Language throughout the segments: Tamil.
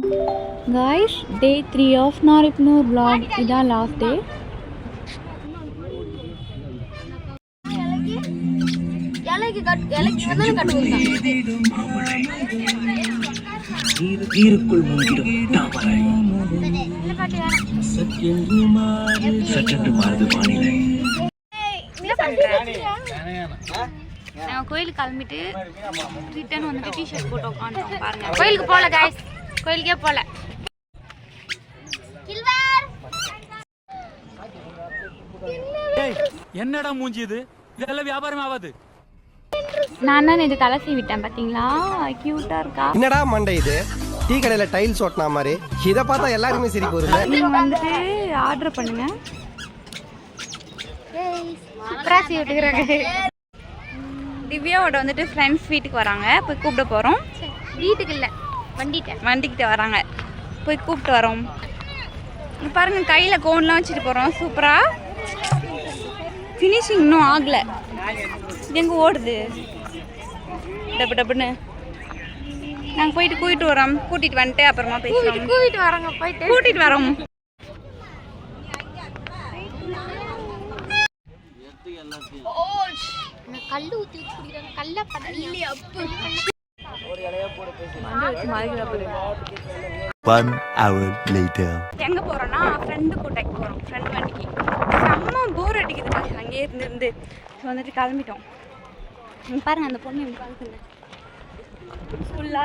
Guys, day 3 of Naripnur vlog. Idan last day. நான் கோயிலுக்கு கிளம்பிட்டு ரிட்டர்ன் வந்துட்டு டிஷர்ட் போட்டு உட்காந்துட்டோம் பாருங்க. கோயிலுக்கு போகல கைஸ், கோயிலுக்கே போகல. என்னடா மூஞ்சி இது, இதெல்லாம் வியாபாரம் ஆகாது. நான் தான் இது தலை சீவிட்டேன் பாத்தீங்களா, கியூட்டா இருக்கா. என்னடா மண்டை இது, டீ கடையில டைல்ஸ் ஓட்டினா மாதிரி. இதை பார்த்தா எல்லாருமே சிரிப்பு வருது. நீங்க வந்துட்டு ஆர்டர் பண்ணுங்க. சூப்பரா சீவிட்டுக்கிறாங்க. திவ்யாவோட வந்துட்டு ஃப்ரெண்ட்ஸ் வீட்டுக்கு வராங்க, போய் கூப்பிட போகிறோம். வீட்டுக்கு இல்லை, வண்டிக்கிட்ட வராங்க, போய் கூப்பிட்டு வரோம். பாருங்க கையில் கோன்லாம் வச்சுட்டு போகிறோம். சூப்பராக ஃபினிஷிங் இன்னும் ஆகலை. இது எங்கே ஓடுது டப்பு டப்புன்னு. நாங்கள் போயிட்டு கூட்டிட்டு வரோம், கூட்டிகிட்டு வந்துட்டு அப்புறமா பேசுகிறோம். கூட்டிகிட்டு வரோம். கல்லு ஊத்தி குடிக்கிறாங்க. கல்ல பண்ணி அப்பு 1 hour later. எங்க போறோம்னா ஃப்ரெண்டு கூட்டைக்கு போறோம். ஃப்ரெண்ட் வண்டிக்கு செம்ம போர் அடிக்குது. அங்கேயே இருந்து வந்துட்டு கிளம்பிட்டோம். நீங்க பாருங்க அந்த பொண்ணு பாருங்க, ஃபுல்லா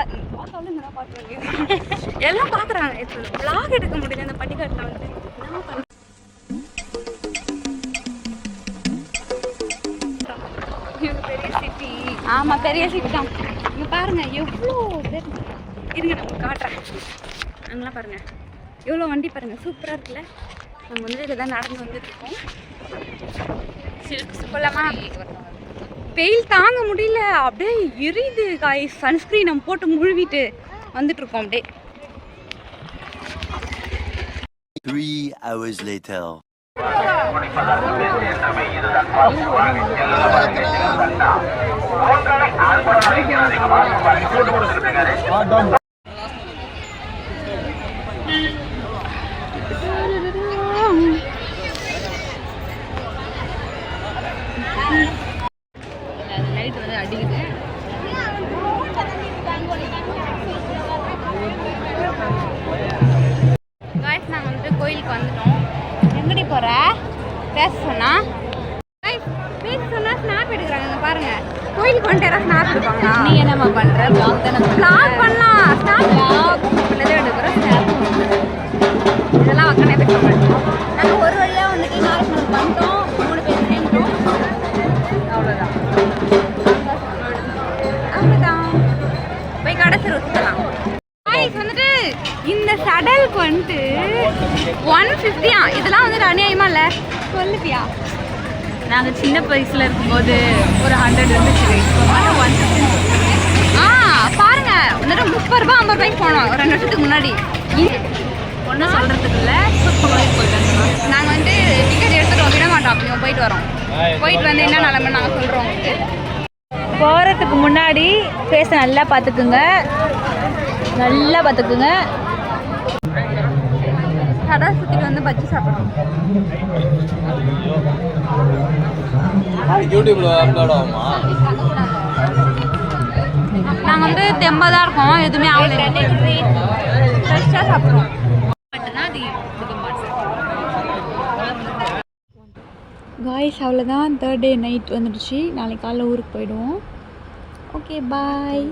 சொல்லுங்க பாக்குறாங்க, எல்லாம் பாக்குறாங்க. vlog எடுக்க முடியல அந்த பட்டிக்காட்டுல வந்து. பெரிய சிட்டி. ஆமா பெரிய சிட்டி தான். இங்க பாருங்க எவ்வளோ பேர் இருங்க, நம்ம காட்டுறேன். அங்கெல்லாம் பாருங்க எவ்வளோ வண்டி பாருங்க, சூப்பராக இருக்குல்ல. நாங்கள் வந்து இதில் தான் நடந்து வந்துட்டு இருக்கோம். சொல்லலாமா, வெயில் தாங்க முடியல, அப்படியே எரியுது காய். சன்ஸ்கிரீன் நம்ம போட்டு முழுவிட்டு வந்துட்டு இருக்கோம் அப்படியே. 3 hours later. லைட் வந்து அடிக்குது. காய்ஸ் நாங்கள் வந்துட்டு கோயிலுக்கு வந்துட்டோம். எங்கடி போற பேச சொன்னா, பேச சொன்னா ஸ்னாப் எடுக்கிறாங்க பாருங்க. கோயிலுக்கு வந்துட்டு யாராவது ஸ்னாப் எடுப்பாங்களா? நீ என்னம்மா பண்ற? ப்ளாக் தானே, ப்ளாக் பண்ணலாம். ஸ்னாப் பண்ணதே எடுக்கிறோம். ஸ்னாப் இதெல்லாம் வக்கனே பேசுவாங்க. நாங்கள் ஒரு வழியாக வந்துட்டு 4 மணிக்கு வந்துட்டோம். 3 பேர் சேர்ந்தோம். அவ்வளோதான், அவ்வளோதான். போய் கடைசி ருசிக்கலாம். வந்துட்டு இந்த சடலுக்கு வந்துட்டு 150. இதெல்லாம் வந்துட்டு அநியாயமா இல்லை, சொல்லுப்பியா? நாங்கள் சின்ன வயசுல இருக்கும்போது ஒரு 100 இருந்துச்சு. பாருங்க வந்துட்டு 30 ரூபா 50 ரூபாய்க்கு போனோம் 2 வருஷத்துக்கு முன்னாடி. ஒன்றும் சொல்றதுக்கு இல்லை, நாங்கள் வந்துட்டு டிக்கெட் எடுத்துட்டு விட மாட்டோம். அப்படிங்க போயிட்டு வரோம். போயிட்டு வந்து என்ன நிலமை நாங்கள் சொல்கிறோம். போகிறதுக்கு முன்னாடி பேச நல்லா பார்த்துக்குங்க, நல்லா பார்த்துக்குங்க. கடை சுற்றிட்டு வந்து பஜ்ஜி சாப்பிட்றோம். யூடியூப்ல அப்லோட் ஆகுமா? நாங்கள் வந்து தெம்பாக தான் இருக்கோம், எதுவுமே ஆகல. ஃப்ரெஷ்ஷாக சாப்பிட்றோம். காய்ஸ் அவ்வளோதான், 3rd day நைட் வந்துடுச்சு. நாளைக்கு காலைல ஊருக்கு போயிடுவோம். Okay bye.